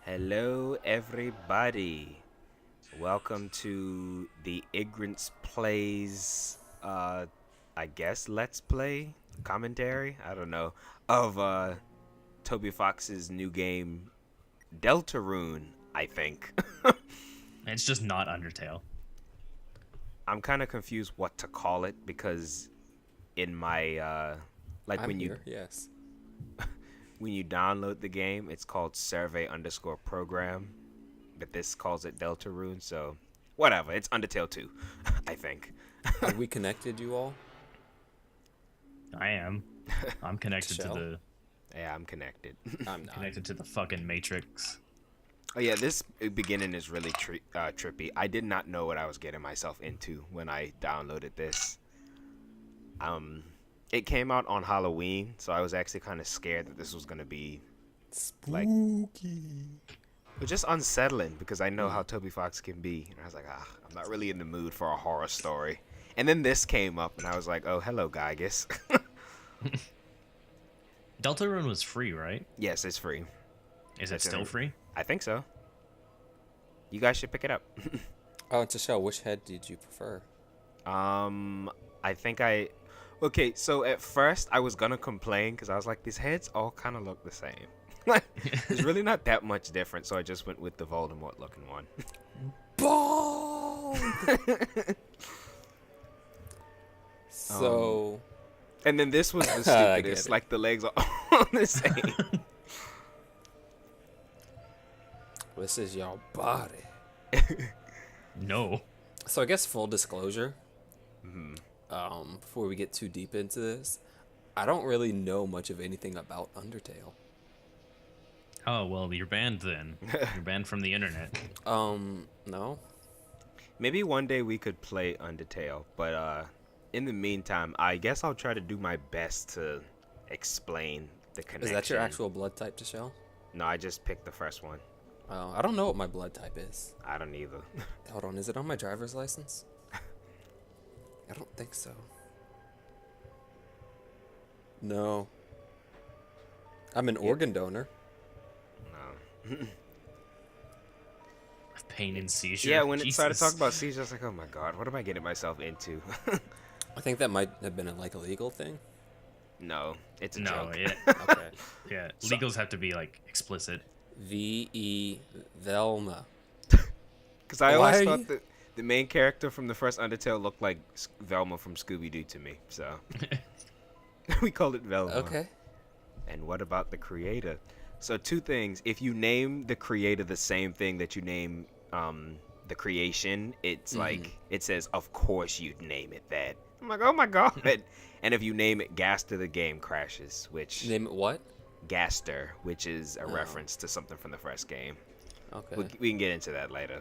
Hello, everybody. Welcome to the Ig'rance Plays, I guess Let's Play commentary. I don't know of Toby Fox's new game, Deltarune. I think. It's just not Undertale. I'm kind of confused what to call it because in my like I'm when you here, yes. when you download the game, it's called survey_program, but this calls it Deltarune. So whatever, it's Undertale 2, I think. Are we connected, you all? I am. I'm connected to Shell? the Yeah, I'm connected. I'm not. connected to the fucking Matrix. Oh yeah, this beginning is really trippy. I did not know what I was getting myself into when I downloaded this. It came out on Halloween, so I was actually kind of scared that this was gonna be like Spooky. just unsettling because I know how Toby Fox can be, and I was like, I'm not really in the mood for a horror story. And then this came up, and I was like, oh, hello, Gygus. Deltarune was free, right? Yes, it's free. Is it That's still in- free? I think so. You guys should pick it up. Oh, to Shell, which head did you prefer? I think I. Okay, so at first I was gonna complain because I was like, these heads all kind of look the same. Like, there's really not that much different, so I just went with the Voldemort looking one. Ball! So, And then this was the I get stupidest. it. Like the legs are all the same. this is your body. No. So I guess full disclosure, before we get too deep into this, I don't really know much of anything about Undertale. Oh, well, you're banned then. You're banned from the internet. No? Maybe one day we could play Undertale, but in the meantime, I guess I'll try to do my best to explain the connection. Is that your actual blood type, to Shell? No, I just picked the first one. Oh, I don't know what my blood type is. I don't either. Hold on, is it on my driver's license? I don't think so. No. I'm an organ donor. No. Pain and seizure. Yeah, when it started Jesus. talking about seizures, I was like, oh my god, what am I getting myself into? I think that might have been a illegal thing. No, it's a No, joke. yeah. Okay. Yeah. Legals have to be, like, explicit. V.E. Velma. Because I Why always are thought you- that the main character from the first Undertale looked like Velma from Scooby-Doo to me, so we called it Velma. Okay. And what about the creator? So two things. If you name the creator the same thing that you name the creation, it's like, it says, of course you'd name it that. I'm like, oh my god. And if you name it Gaster, the game crashes, which... Name it what? Gaster, which is a Oh. reference to something from the first game. Okay. We can get into that later.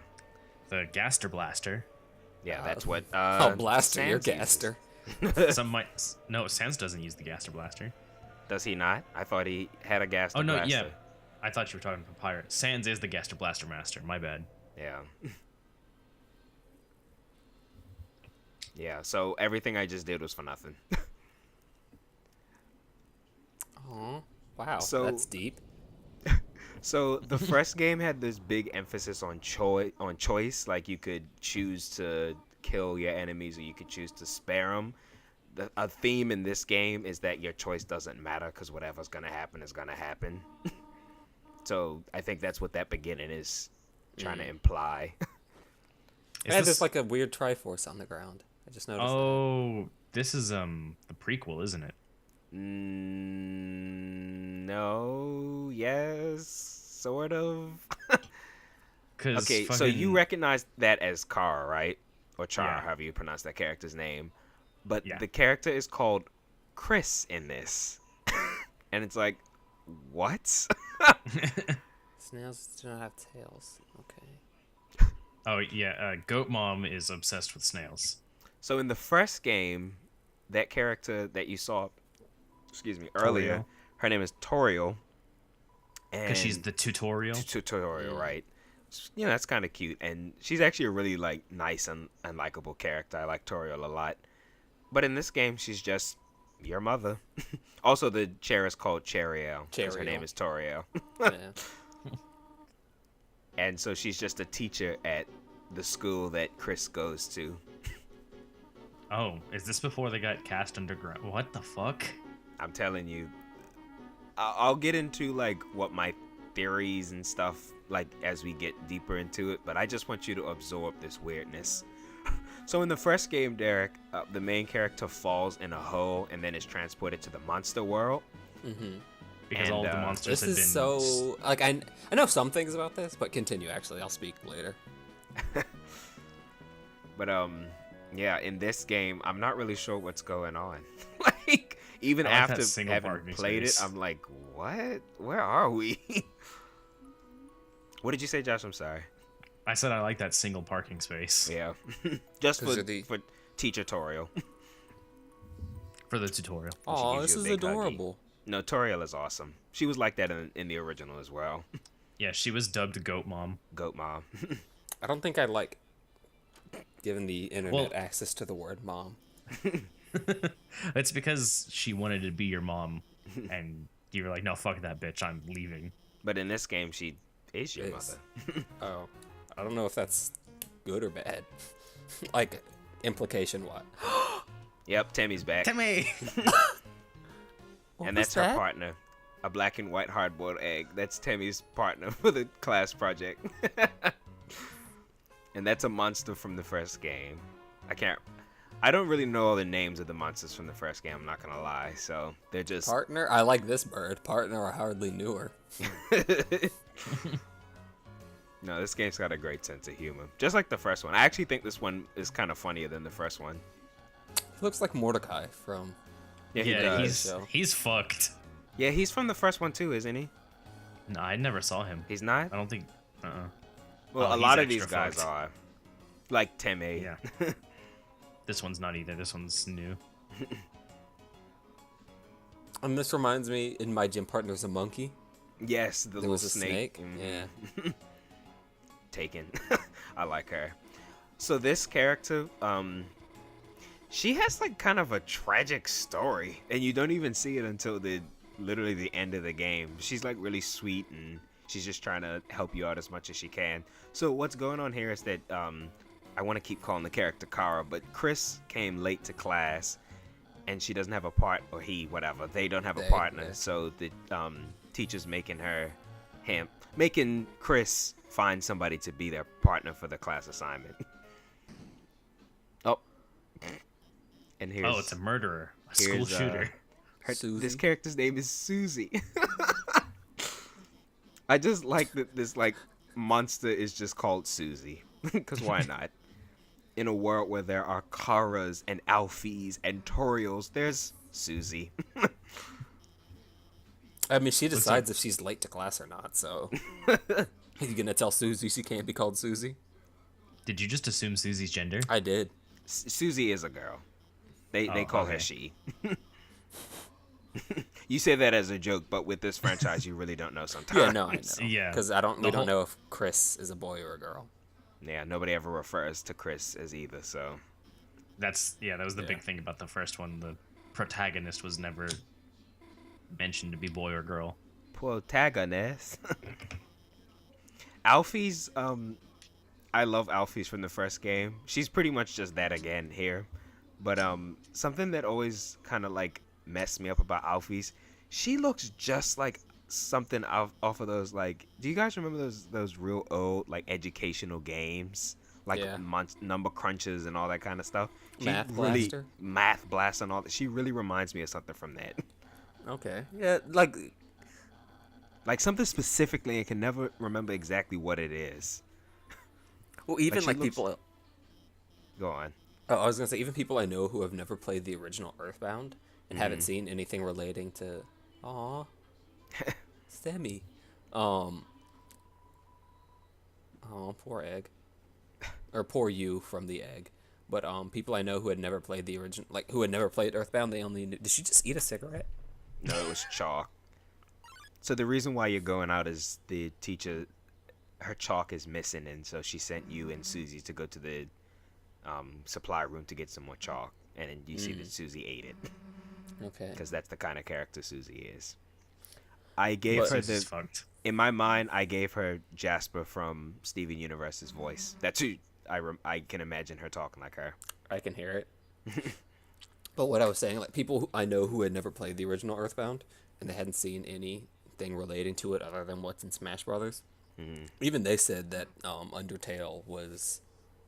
The Gaster Blaster. Yeah, that's what. Oh, Blaster, you're Sans uses. Gaster. Some might. No, Sans doesn't use the Gaster Blaster. Does he not? I thought he had a Gaster. Oh, no, blaster. yeah. I thought you were talking Papyrus. Sans is the Gaster Blaster Master. My bad. Yeah. Yeah. So everything I just did was for nothing. Oh, wow. So- That's deep. So the first game had this big emphasis on choice. Like you could choose to kill your enemies, or you could choose to spare them. A theme in this game is that your choice doesn't matter because whatever's gonna happen is gonna happen. So I think that's what that beginning is trying to imply. Is And this- there's like a weird Triforce on the ground. I just noticed. Oh, this is the prequel, isn't it? No, yes, sort of. 'Cause Okay, so you fucking- recognize that as Char, right? Or Char, Yeah. however you pronounce that character's name. But Yeah. the character is called Chris in this. And it's like, what? Snails do not have tails. Okay. Oh yeah, Goat Mom is obsessed with snails. So in the first game, that character that you saw, earlier, Toriel. her name is Toriel. Because she's and- the tutorial. tutorial, right? You know, that's kind of cute, and she's actually a really like nice and likable character. I like Toriel a lot. But in this game, she's just your mother. Also, the chair is called Cheriel because her name Cheriel. is Toriel. Yeah. and so she's just a teacher at the school that Chris goes to. Oh, is this before they got cast underground? What the fuck? I'm telling you, I'll get into like what my theories and stuff like as we get deeper into it, but I just want you to absorb this weirdness. So in the first game, Derek, the main character falls in a hole and then is transported to the monster world. Mm-hmm. Because And, all the monsters This had been. is so like I know some things about this, but continue. Actually, I'll speak later. But yeah, in this game, I'm not really sure what's going on. Like even I like that after single having parking played space. it, I'm like, what? Where are we? What did you say, Josh? I'm sorry. I said I like that single parking space Yeah, just 'Cause for you're the- for teachertorial. for the tutorial. Oh, gives this you a is big huggy. adorable. No, Toriel is awesome. She was like that in the original as well. Yeah, she was dubbed Goat Mom. Goat mom. I don't think I'd like given the internet Well- access to the word mom. It's because she wanted to be your mom, and you were like, no, fuck that bitch, I'm leaving. But in this game, she is your Is. mother. Oh, I don't know if that's good or bad. Like implication what? Yep, Tammy's back. Timmy! And that's her partner. A black and white hard-boiled egg. That's Tammy's partner for the class project. And that's a monster from the first game. I don't really know all the names of the monsters from the first game, I'm not gonna lie. So they're just Partner? I like this bird. Partner, I hardly knew her. No, this game's got a great sense of humor. Just like the first one. I actually think this one is kind of funnier than the first one. He looks like Mordecai from. Yeah, he Yeah, does. he's fucked. Yeah, he's from the first one too, isn't he? No, I never saw him. He's not? I don't think. Well, Oh, a lot he's of these extra guys fucked. are. Like Temme. Yeah. This one's not either. This one's new. And this reminds me, in my gym partner's a monkey. Yes, the There little was a snake. snake. Mhm. Yeah. Taken. I like her. So this character, she has like kind of a tragic story, and you don't even see it until literally the end of the game. She's like really sweet, and she's just trying to help you out as much as she can. So what's going on here is that I want to keep calling the character Kara, but Chris came late to class, and she doesn't have a whatever. They don't have a partner, yeah. so the teacher's making making Chris find somebody to be their partner for the class assignment. Oh. And here's Oh, it's a murderer. A school here's, shooter. this Susie. character's name is Susie. I just like that this like monster is just called Susie. Because why not? In a world where there are Karas and Alfies and Toriels, there's Susie. I mean, she decides if she's late to class or not, so. Are you gonna tell Susie she can't be called Susie? Did you just assume Susie's gender? I did. Susie is a girl. They Oh, call her okay. she. You say that as a joke, but with this franchise, you really don't know sometimes. Yeah, no, I know. Yeah. Because we The don't whole- know if Chris is a boy or a girl. Yeah, nobody ever refers to Chris as either, so. That was the Yeah. big thing about the first one. The protagonist was never mentioned to be boy or girl. Protagonist. Alfie's, I love Alfie's from the first game. She's pretty much just that again here. But, something that always kind of, like, messed me up about Alfie's, she looks just like something off of those, like, do you guys remember those real old, like, educational games? Like, Yeah. number crunches and all that kind of stuff. She Math really, Blaster? Math Blast and all that. She really reminds me of something from that. Okay. Yeah, like, Like, something specifically, I can never remember exactly what it is. well, even she like looks- people. Go on. Oh, I was gonna say even people I know who have never played the original Earthbound and Mm-hmm. haven't seen anything relating to, aw, Stemmy, oh, poor egg, or poor you from the egg. But people I know who had never played the original, like who had never played Earthbound, they only knew. Did she just eat a cigarette? No, it was chalk. So the reason why you're going out is the teacher, her chalk is missing, and so she sent you and Susie to go to the supply room to get some more chalk. And then you see that Susie ate it, Okay. because that's the kind of character Susie is. I gave But- her Susie's the. fucked. In my mind, I gave her Jasper from Steven Universe's voice. That's who I can imagine her talking like her. I can hear it. But what I was saying, like people who I know who had never played the original Earthbound and they hadn't seen anything relating to it other than what's in Smash Brothers, even they said that Undertale was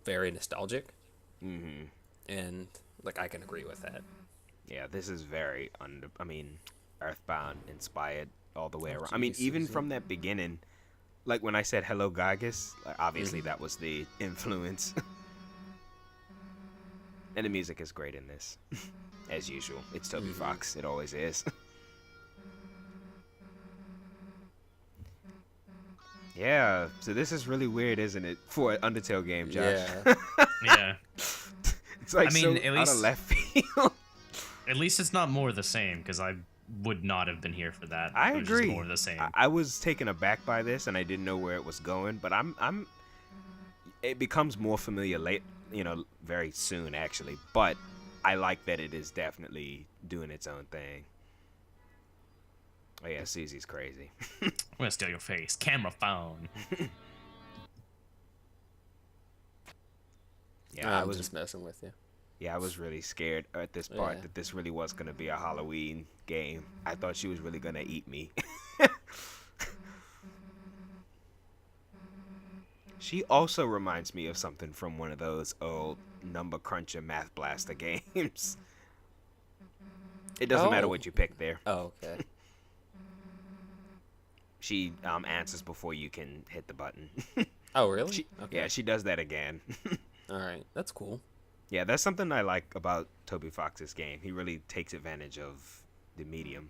very nostalgic, and like I can agree with that. Yeah, this is very Earthbound inspired all the way around. I geez, mean, even Susie. from that beginning, like when I said hello Gygus, like, obviously that was the influence. And the music is great in this, as usual. It's Toby Fox. It always is. Yeah, so this is really weird, isn't it, for an Undertale game, Josh? Yeah. Yeah. It's like I mean, so at out least- of left field. At least it's not more of the same, because I would not have been here for that. I It was agree. Just more of the same. I was taken aback by this, and I didn't know where it was going. But it becomes more familiar very soon, actually. But I like that it is definitely doing its own thing. Oh yeah, Susie's crazy. I'm gonna steal your face. Camera phone. Yeah, I was just messing with you. I was really scared at this part Yeah. that this really was gonna be a Halloween game. I thought she was really gonna eat me. She also reminds me of something from one of those old Number Cruncher Math Blaster games. It doesn't matter Oh. what you pick there. Oh, okay. She answers before you can hit the button. Oh, really? Okay. Yeah, she does that again. All right, that's cool. Yeah, that's something I like about Toby Fox's game. He really takes advantage of the medium.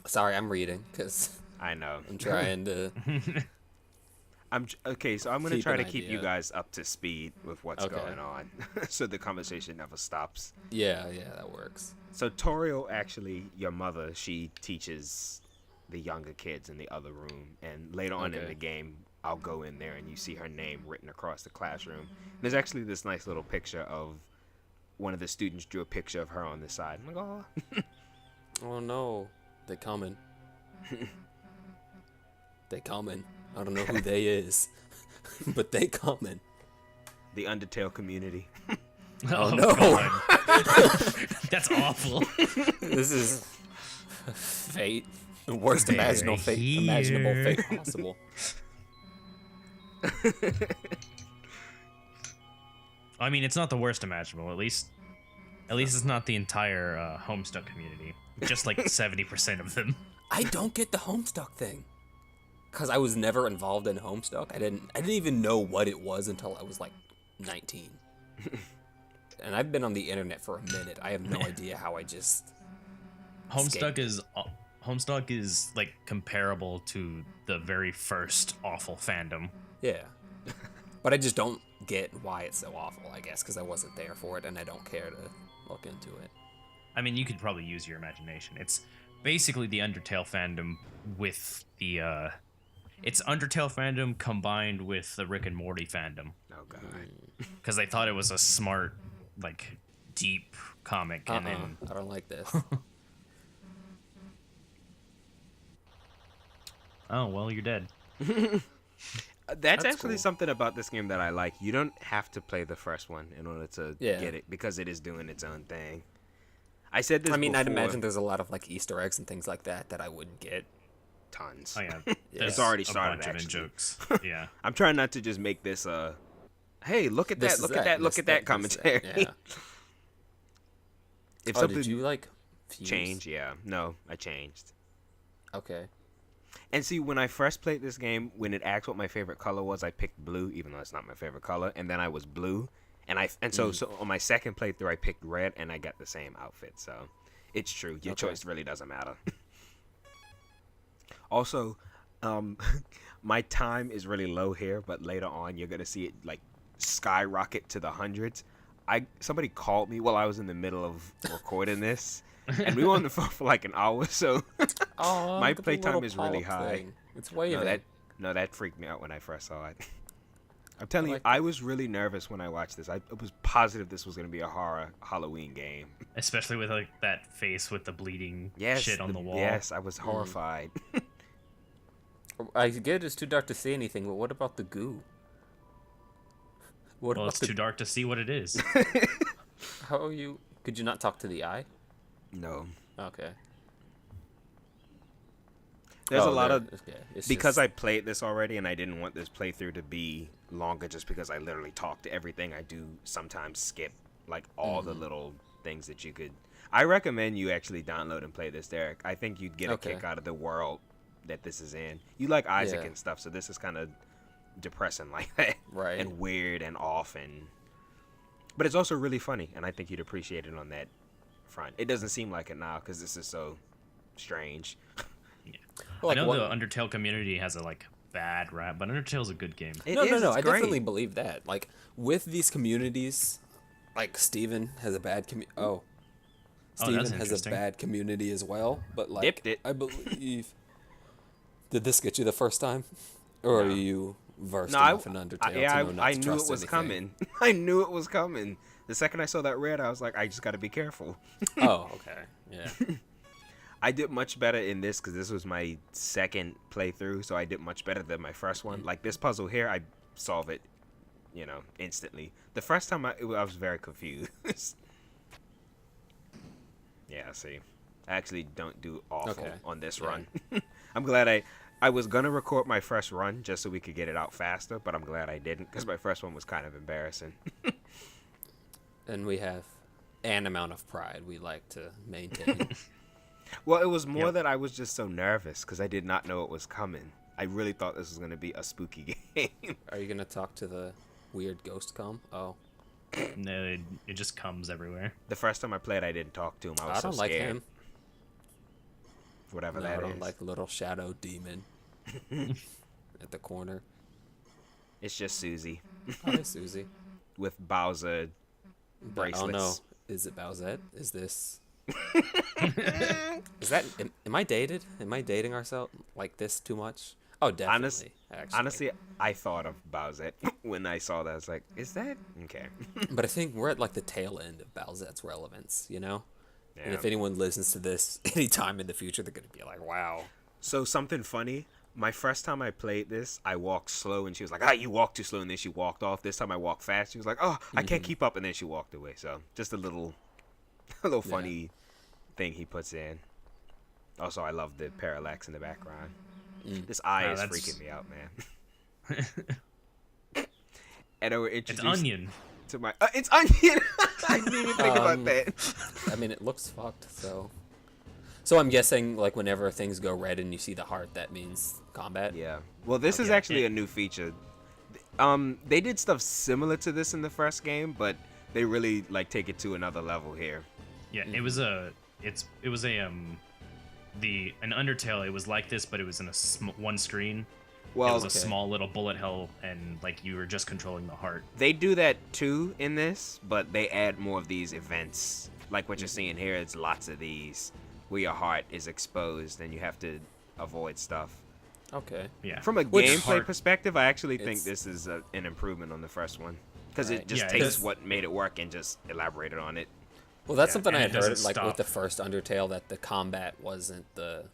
Sorry, I'm reading because I know. I'm trying to. Okay, so I'm gonna Keep try an to keep you idea. guys up to speed with what's Okay. going on, so the conversation never stops. Yeah, that works. So Toriel, actually, your mother, she teaches the younger kids in the other room, and later on in Okay. the game, I'll go in there and you see her name written across the classroom. There's actually this nice little picture of one of the students drew a picture of her on the side. I'm like, oh. Oh no, they coming. They coming. I don't know who they is, but they coming. The Undertale community. Oh, no. God. That's awful. This is fate. The worst They're imaginable fate possible. I mean, it's not the worst imaginable. At least it's not the entire Homestuck community. Just like 70% of them. I don't get the Homestuck thing. Cause I was never involved in Homestuck. I didn't even know what it was until I was like 19. And I've been on the internet for a minute. I have no idea how I just Homestuck is like comparable to the very first awful fandom. yeah. But I just don't get why it's so awful, I guess, because I wasn't there for it and I don't care to look into it. I mean, you could probably use your imagination. It's basically the Undertale fandom with the it's Undertale fandom combined with the Rick and Morty fandom, Oh god. because they thought it was a smart, like, deep comic, and then I don't like this. oh well, you're dead. That's actually cool. something about this game that I like. You don't have to play the first one in order to Yeah. get it, because it is doing its own thing. I said this I mean, I'd before, imagine there's a lot of like Easter eggs and things like that I would get. tons. Oh yeah, Yeah. there's It's already a started, bunch of actually. in-jokes. Yeah. I'm trying not to just make this hey, look at that, look at that, look at that commentary. Yeah. If Oh, something did you like fuse? change, yeah. No, I changed. Okay. And see, when I first played this game, when it asked what my favorite color was, I picked blue, even though it's not my favorite color, and then I was blue. And so on my second playthrough I picked red and I got the same outfit. So it's true. Your Okay. choice really doesn't matter. Also, my time is really low here, but later on you're gonna see it like skyrocket to the hundreds. Somebody called me while I was in the middle of recording this, and we were on the phone for like an hour. So Oh, My look at the playtime little is really polyp high. thing. It's waving. that freaked me out when I first saw it. I'm telling you, like I was really nervous when I watched this. I was positive this was going to be a horror Halloween game. Especially with like that face with the bleeding Yes, shit on the wall. Yes, I was horrified. I get it's too dark to see anything, but what about the goo? What Well, about it's too dark to see what it is. How are you? Could you not talk to the eye? No. Okay. There's a Oh, lot there- of... okay, it's Because just- I played this already and I didn't want this playthrough to be longer just because I literally talk to everything, I do sometimes skip like all the little things that you could... I recommend you actually download and play this, Derek. I think you'd get a Okay. kick out of the world that this is in. You like Isaac Yeah. and stuff, so this is kind of depressing like that. Right. And weird and off and... But it's also really funny, and I think you'd appreciate it on that front. It doesn't seem like it now because this is so strange. Well, I know one- the Undertale community has a like bad rap, but Undertale's a good game. No, It's I great. definitely believe that. Like with these communities, like Steven has a bad Oh, Steven that's has a interesting. bad community as well. But like, Dipped it. I believe. Did this get you the first time, or are No. you versed No, enough in Undertale to know not I to knew trust it was anything? coming. I knew it was coming. The second I saw that red, I was like, I just got to be careful. Oh, okay, yeah. I did much better in this because this was my second playthrough, so I did much better than my first one. Like this puzzle here, I solve it, instantly. The first time I was very confused. Yeah, see, I actually don't do awful Okay, on this yeah. run. I'm glad I was gonna record my first run just so we could get it out faster, but I'm glad I didn't because my first one was kind of embarrassing. And we have an amount of pride we like to maintain. Well, it was more Yep. that I was just so nervous because I did not know it was coming. I really thought this was going to be a spooky game. Are you gonna talk to the weird ghost com? Oh, No, it just comes everywhere. The first time I played, I didn't talk to him. I was I don't so like scared. him. Whatever No, that I don't is. like little shadow demon at the corner. It's just Susie Hi, Susie. with Bowser bracelets. Oh no, is it Bowsette? Is this? Is that? Am I dated? Am I dating ourselves like this too much? Oh, definitely. Actually. Honestly, I thought of Bowser when I saw that. I was like, is that? Okay. But I think we're at like the tail end of Bowsette's relevance, you know. And Yeah. if anyone listens to this anytime in the future, they're gonna be like, "Wow." So something funny. My first time I played this, I walked slow, and she was like, you walk too slow, and then she walked off. This time I walked fast. She was like, I can't keep up, and then she walked away. So just a little funny thing he puts in. Also, I love the parallax in the background. This eye Wow, is that's- freaking me out, man. And I were It's introduced onion. to my. It's onion. I didn't even think about that. I mean, it looks fucked. So I'm guessing like whenever things go red and you see the heart, that means combat. Yeah. Well, this is Okay. actually a new feature. They did stuff similar to this in the first game, but they really like take it to another level here. Yeah, it was an Undertale. It was like this, but it was in a one screen. Well, it was a okay. small little bullet hell, and like you were just controlling the heart. they do that too in this, but they add more of these events. Like what you're seeing here, it's lots of these where your heart is exposed and you have to avoid stuff. Okay. Yeah. From a Which gameplay heart- perspective, I actually think It's- this is an improvement on the first one because Right. it just Yeah, takes it's- what made it work and just elaborated on it. Well, that's Yeah, something and I it had heard doesn't like with stop. the first Undertale that the combat wasn't the.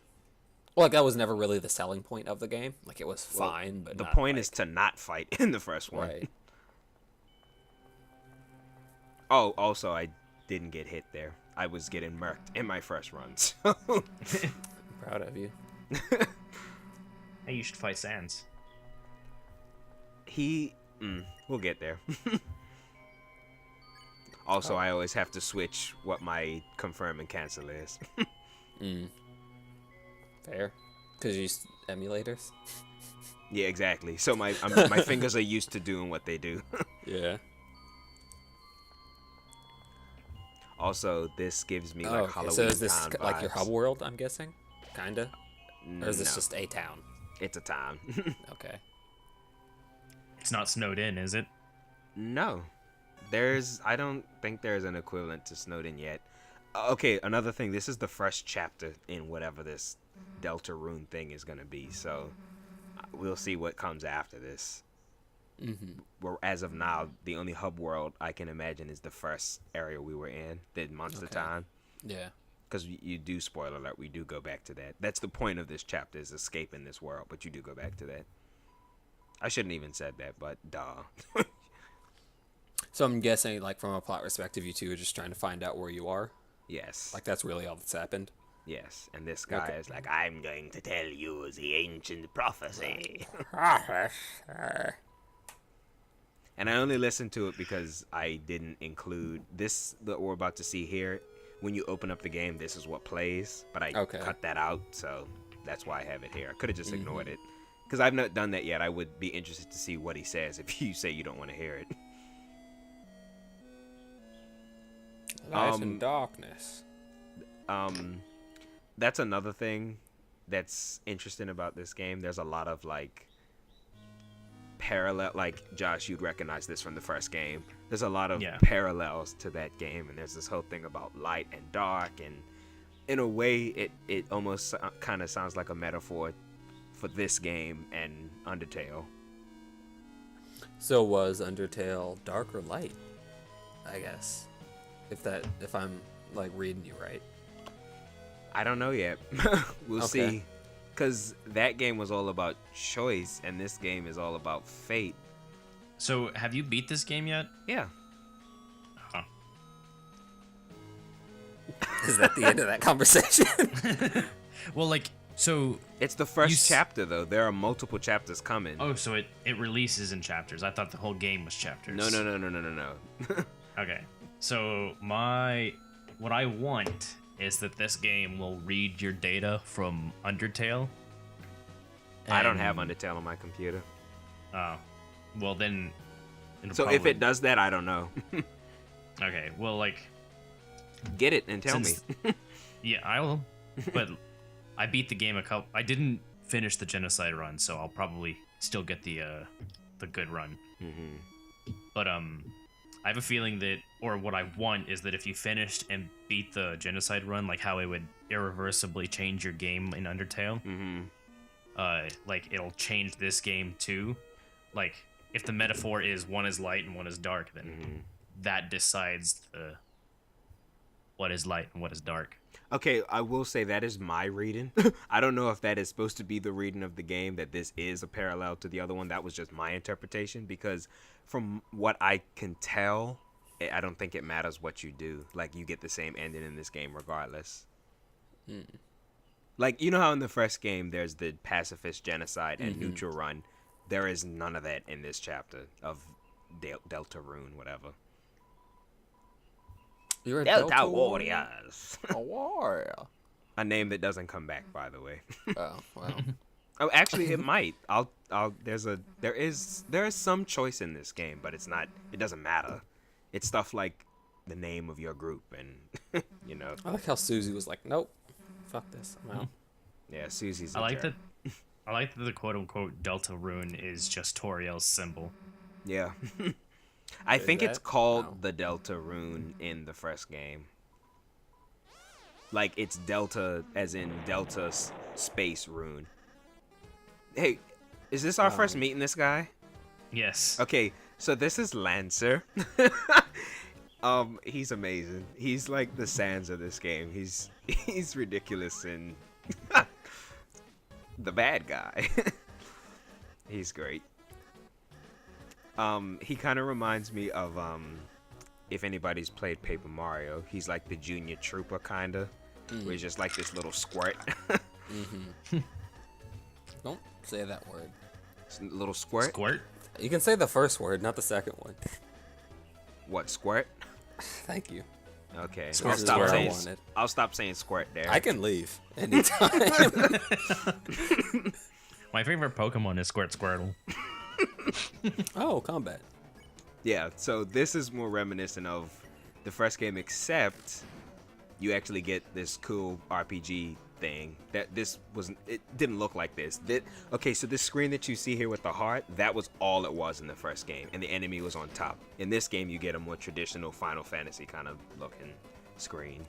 Well, like that was never really the selling point of the game. Like it was Well, fine, but the not, point like, is to not fight in the first one. right. Oh, also, I didn't get hit there. I was getting murked in my first run. So. I'm proud of you. Hey, you should fight Sans. We'll get there. Also, I always have to switch what my confirm and cancel is. Fair. Because you use emulators. Yeah, exactly. So my my fingers are used to doing what they do. Yeah. Also, this gives me Oh, like okay. Halloween So is this town like your vibes. hub world? I'm guessing. Kinda. Or is this No, just a town? it's a town. Okay. It's not snowed in, is it? No. I don't think there's an equivalent to Snowden yet. Okay, another thing, this is the first chapter in whatever this Deltarune thing is going to be, so we'll see what comes after this. Where as of now, the only hub world I can imagine is the first area we were in, the Monster Okay. Time. Yeah. Because you do, spoiler alert, we do go back to that. That's the point of this chapter, is escaping this world, but you do go back to that. I shouldn't even said that, but duh. So I'm guessing, like, from a plot perspective, you two are just trying to find out where you are. Yes. Like, that's really all that's happened. Yes. And this guy Okay. is like, I'm going to tell you the ancient prophecy. And I only listened to it because I didn't include this that we're about to see here. When you open up the game, this is what plays, but I cut that out, so that's why I have it here. I could have just ignored it. Because I've not done that yet. I would be interested to see what he says if you say you don't want to hear it. Light and darkness. That's another thing that's interesting about this game. There's a lot of, like, parallel, like, Josh, you'd recognize this from the first game. There's a lot of parallels to that game, and there's this whole thing about light and dark, and in a way it almost kind of sounds like a metaphor for this game and Undertale. So was Undertale dark or light? I guess. If I'm, like, reading you right. I don't know yet. We'll see. Because that game was all about choice, and this game is all about fate. So, have you beat this game yet? Yeah. Huh. Is that the end of that conversation? Well, like, so... It's the first chapter, though. There are multiple chapters coming. Oh, so it releases in chapters. I thought the whole game was chapters. No. Okay. So, what I want is that this game will read your data from Undertale. I don't have Undertale on my computer. Oh. Well, then... So if it does that, I don't know. Okay, well, like... Get it and tell me. Yeah, I will. But I beat the game I didn't finish the genocide run, so I'll probably still get the good run. But I have a feeling that, or what I want is that if you finished and beat the genocide run, like how it would irreversibly change your game in Undertale, like it'll change this game too. Like if the metaphor is one is light and one is dark, then that decides what is light and what is dark. Okay, I will say that is my reading. I don't know if that is supposed to be the reading of the game, that this is a parallel to the other one. That was just my interpretation, because from what I can tell, I don't think it matters what you do. Like, you get the same ending in this game regardless. Like, you know how in the first game there's the pacifist genocide and neutral run? There is none of that in this chapter of Deltarune, whatever. You're a Delta Warriors. A warrior. A name that doesn't come back, by the way. Oh, well. Oh, actually, it might. There is some choice in this game, but it's not. It doesn't matter. It's stuff like the name of your group, and you know. I like how Susie was like, "Nope, fuck this, I'm out." Yeah, Susie's. I like that the quote unquote Deltarune is just Toriel's symbol. Yeah. I think it's that? called No. the Deltarune in the first game. Like, it's Delta, as in Delta space rune. Hey, is this our first meeting this guy? Yes. Okay, so this is Lancer. He's amazing. He's like the Sans of this game. He's ridiculous and the bad guy. He's great. He kind of reminds me of if anybody's played Paper Mario, he's like the junior trooper kinda, where he's just like this little squirt. Don't say that word. Little squirt. Squirt? You can say the first word, not the second one. What, squirt? Thank you. Okay. Squirt is where I want it. I'll stop saying squirt there. I can leave anytime. My favorite Pokemon is Squirtle. Oh, combat. Yeah, so this is more reminiscent of the first game, except you actually get this cool RPG thing. It didn't look like this. Okay, so this screen that you see here with the heart, that was all it was in the first game, and the enemy was on top. In this game, you get a more traditional Final Fantasy kind of looking screen.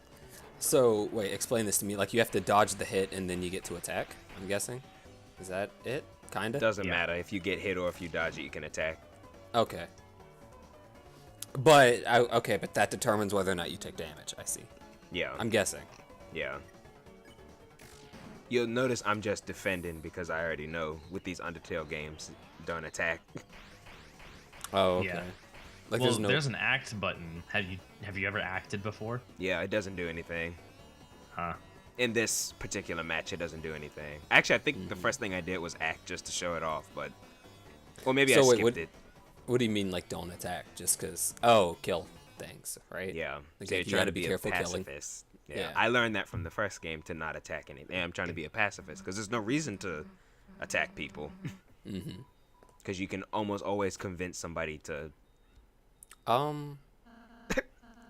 So, wait, explain this to me. Like, you have to dodge the hit and then you get to attack, I'm guessing? Is that it? Kinda? Doesn't matter if you get hit or if you dodge it, you can attack. Okay. But but that determines whether or not you take damage. I see. Yeah. I'm guessing. Yeah. You'll notice I'm just defending because I already know with these Undertale games, don't attack. Oh, okay. Yeah. Like Well, there's no. there's an act button. Have you ever acted before? Yeah, it doesn't do anything. Huh. In this particular match, it doesn't do anything. Actually, I think the first thing I did was act just to show it off, but... Or maybe I So wait, skipped it. What do you mean, like, don't attack? Just because... Oh, kill things, right? Yeah. Like, So you're you trying gotta to be be careful a killing. pacifist. Yeah. Yeah. I learned that from the first game to not attack anything. I'm trying to be a pacifist because there's no reason to attack people. Because you can almost always convince somebody to...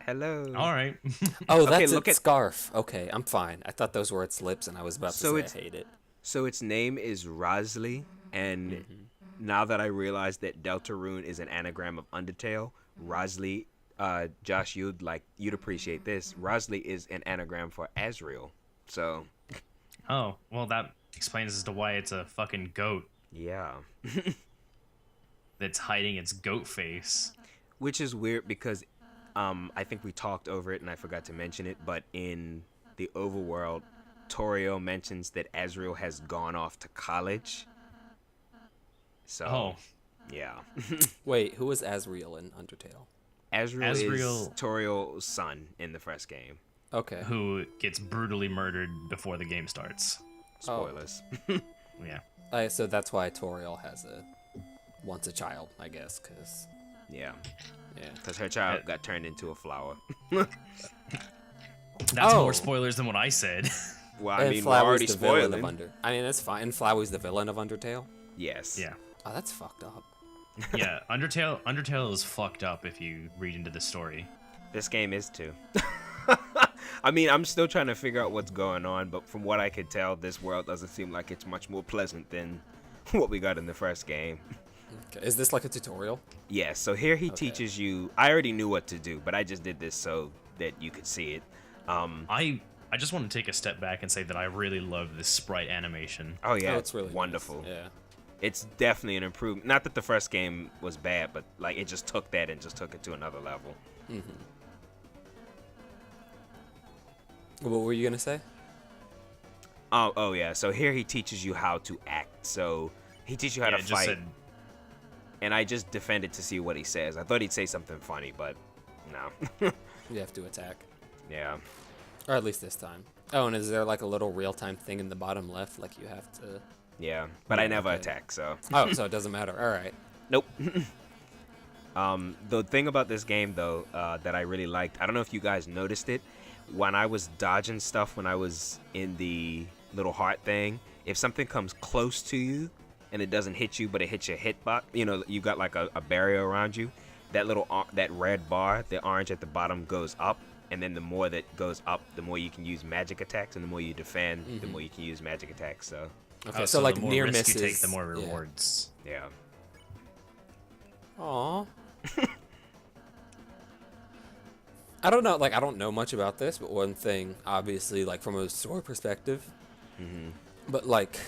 Hello. All right. Oh, Okay, that's look its at- scarf. Okay, I'm fine. I thought those were its lips, and I was about to So say it's- I hate it. So its name is Rosalie, and now that I realize that Deltarune is an anagram of Undertale, Rosalie, Josh, you'd appreciate this. Rosalie is an anagram for Azrael. So, Oh, well, that explains as to why it's a fucking goat yeah. that's hiding its goat face. Which is weird because I think we talked over it and I forgot to mention it, but in the overworld, Torio mentions that Azrael has gone off to college. So, Oh. yeah. Wait, who was Asriel in Undertale? Azrael is Azrael- Torio's son in the first game. Okay. Who gets brutally murdered before the game starts. Spoilers. Yeah. So that's why Toriel wants a child, I guess, because... Yeah. Yeah. Because her child got turned into a flower. That's Oh. more spoilers than what I said. Well, I And mean, we're Flowey's already the villain of spoiling. I mean, it's fine. And Flowey's the villain of Undertale? Yes. Yeah. Oh, that's fucked up. Yeah, Undertale is fucked up if you read into the story. This game is too. I mean, I'm still trying to figure out what's going on, but from what I could tell, this world doesn't seem like it's much more pleasant than what we got in the first game. Okay. Is this like a tutorial? Yeah, so here he teaches you. I already knew what to do, but I just did this so that you could see it. I just want to take a step back and say that I really love this sprite animation. Oh yeah, Oh, it's really wonderful. nice. Yeah. It's definitely an improvement. Not that the first game was bad, but like it just took that and just took it to another level. What were you gonna say? Oh yeah. So here he teaches you how to act. So he teaches you how to it just fight. said, And I just defended to see what he says. I thought he'd say something funny, but no. You have to attack. Yeah. Or at least this time. Oh, and is there like a little real-time thing in the bottom left? Like you have to... Yeah. But I never okay. attack, so. Oh, so it doesn't matter. All right. Nope. The thing about this game, though, that I really liked, I don't know if you guys noticed it, when I was dodging stuff when I was in the little heart thing, if something comes close to you and it doesn't hit you, but it hits your hitbox, you know, you got like a barrier around you, that little, that red bar, the orange at the bottom goes up, and then the more that goes up, the more you can use magic attacks, and the more you defend, the more you can use magic attacks, so, Okay, oh, so like the more near risk misses. you take, the more yeah. rewards. yeah. Aw. I don't know, like, I don't know much about this, but one thing, obviously, like, from a story perspective, but, like,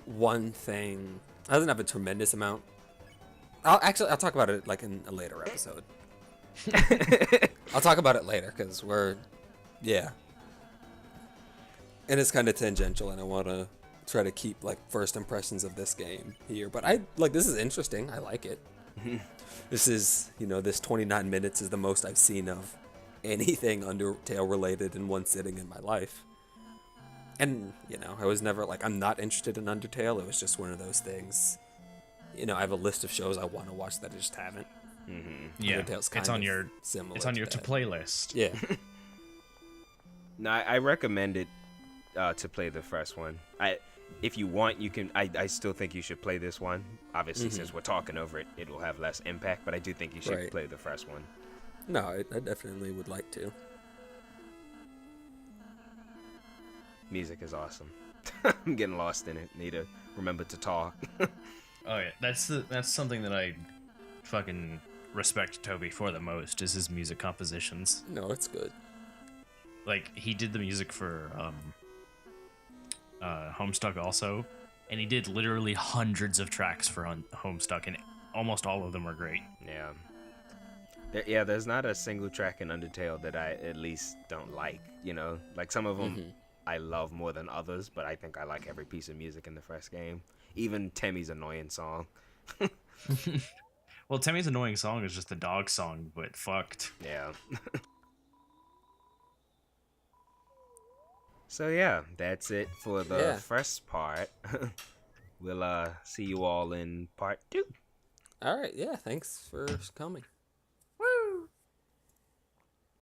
one thing, it doesn't have a tremendous amount. I'll talk about it, like, in a later episode. I'll talk about it later, because yeah. And it's kind of tangential, and I want to try to keep, like, first impressions of this game here. But this is interesting. I like it. This is, this 29 minutes is the most I've seen of anything Undertale related in one sitting in my life. And, I was never, like, I'm not interested in Undertale. It was just one of those things. I have a list of shows I want to watch that I just haven't. Yeah, Undertale's it's on your similar it's on your to that. play list. Yeah. No, I recommend it to play the first one. If you want, you can. I still think you should play this one. Obviously, since we're talking over it, it will have less impact. But I do think you should Right. play the first one. No, I definitely would like to. Music is awesome. I'm getting lost in it. Need to remember to talk. Oh yeah, that's something that I fucking respect Toby for the most is his music compositions. No, it's good. Like he did the music for Homestuck also, and he did literally hundreds of tracks for Homestuck, and almost all of them are great. Yeah. There's not a single track in Undertale that I at least don't like, you know? Like some of them I love more than others, but I think I like every piece of music in the first game. Even Temmie's annoying song. Well, Temmie's annoying song is just the dog song, but fucked. Yeah. So yeah, that's it for the first part. We'll see you all in part 2. All right. Yeah. Thanks for coming.